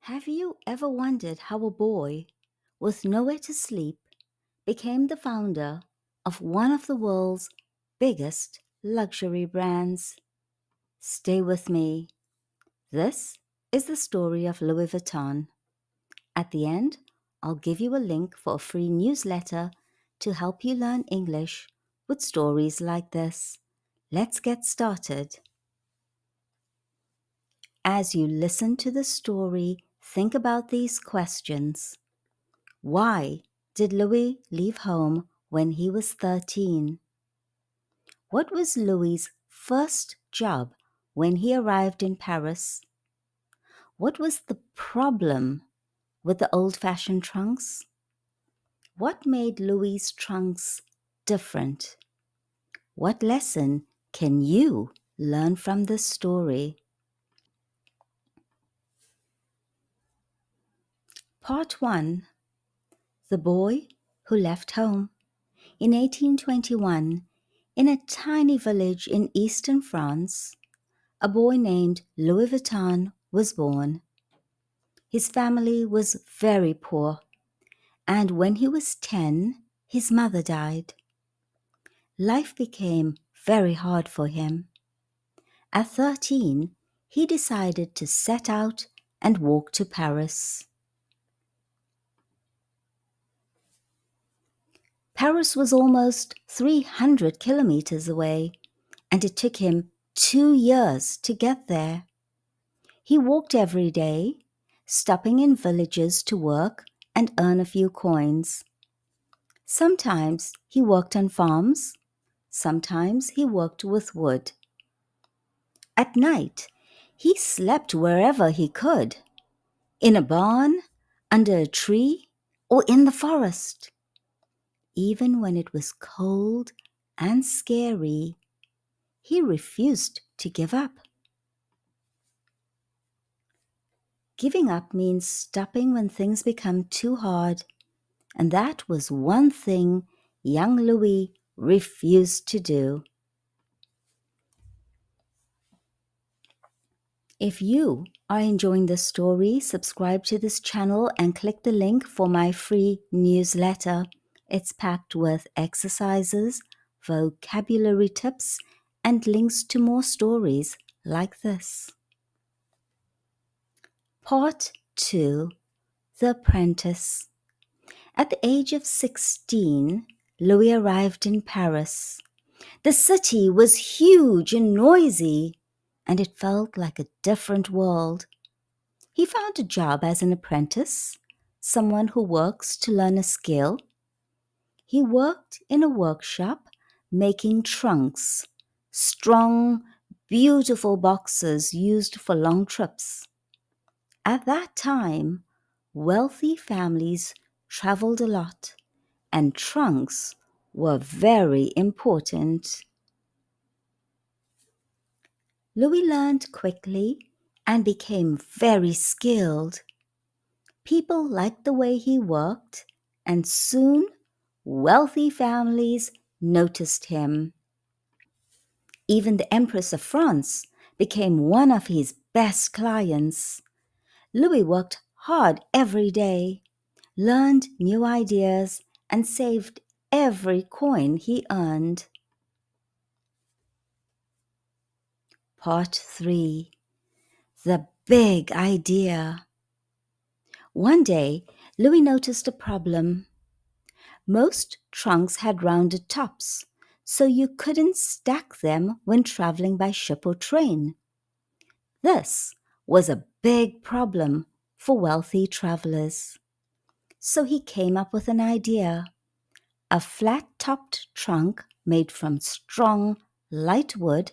Have you ever wondered how a boy with nowhere to sleep became the founder of one of the world's biggest luxury brands? Stay with me. This is the story of Louis Vuitton. At the end, I'll give you a link for a free newsletter to help you learn English with stories like this. Let's get started. As you listen to the story, think about these questions. Why did Louis leave home when he was 13? What was Louis's first job when he arrived in Paris? What was the problem with the old-fashioned trunks? What made Louis's trunks different? What lesson can you learn from this story? Part 1. The Boy Who Left Home. In 1821, in a tiny village in eastern France, a boy named Louis Vuitton was born. His family was very poor, and when he was 10, his mother died. Life became very hard for him. At 13, he decided to set out and walk to Paris. Paris was almost 300 kilometers away, and it took him 2 years to get there. He walked every day, stopping in villages to work and earn a few coins. Sometimes he worked on farms, sometimes he worked with wood. At night, he slept wherever he could, in a barn, under a tree, or in the forest. Even when it was cold and scary, he refused to give up. Giving up means stopping when things become too hard, and that was one thing young Louis refused to do. If you are enjoying this story, subscribe to this channel and click the link for my free newsletter. It's packed with exercises, vocabulary tips, and links to more stories like this. Part 2. The Apprentice. At the age of 16, Louis arrived in Paris. The city was huge and noisy, and it felt like a different world. He found a job as an apprentice, someone who works to learn a skill. He worked in a workshop making trunks, strong, beautiful boxes used for long trips. At that time, wealthy families traveled a lot, and trunks were very important. Louis learned quickly and became very skilled. People liked the way he worked, and soon wealthy families noticed him. Even the Empress of France became one of his best clients. Louis worked hard every day, learned new ideas, and saved every coin he earned. Part 3. The Big Idea. One day, Louis noticed a problem. Most trunks had rounded tops, so you couldn't stack them when traveling by ship or train. This was a big problem for wealthy travelers. So he came up with an idea: a flat-topped trunk made from strong, light wood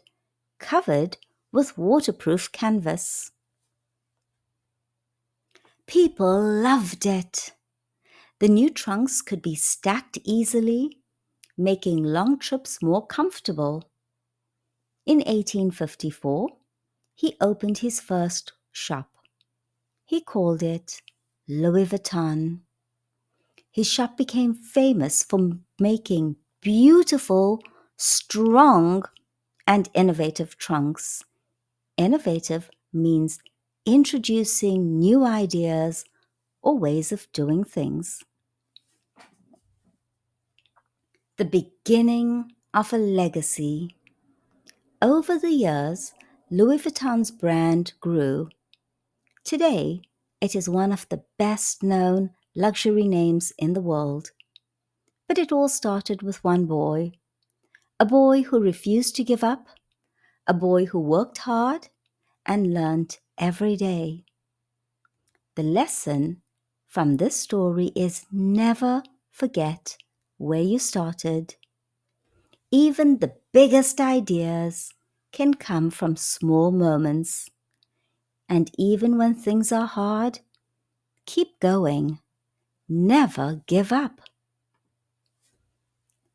covered with waterproof canvas. People loved it. The new trunks could be stacked easily, making long trips more comfortable. In 1854, he opened his first shop. He called it Louis Vuitton. His shop became famous for making beautiful, strong, and innovative trunks. Innovative means introducing new ideas or ways of doing things. The beginning of a legacy. Over the years, Louis Vuitton's brand grew. Today, it is one of the best known luxury names in the world. But it all started with one boy, a boy who refused to give up, a boy who worked hard and learned every day. The lesson from this story is never forget where you started. Even the biggest ideas can come from small moments. And even when things are hard, keep going. Never give up.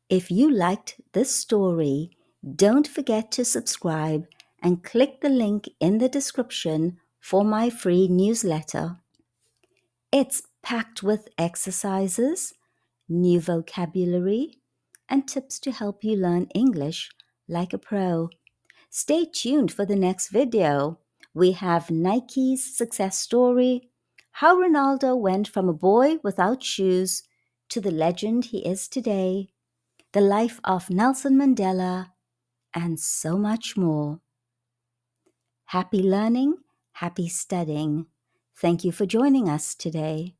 If you liked this story, don't forget to subscribe and click the link in the description for my free newsletter. It's packed with exercises, new vocabulary, and tips to help you learn English like a pro. Stay tuned for the next video. We have Nike's success story, how Ronaldo went from a boy without shoes to the legend he is today, the life of Nelson Mandela, and so much more. Happy learning, happy studying. Thank you for joining us today.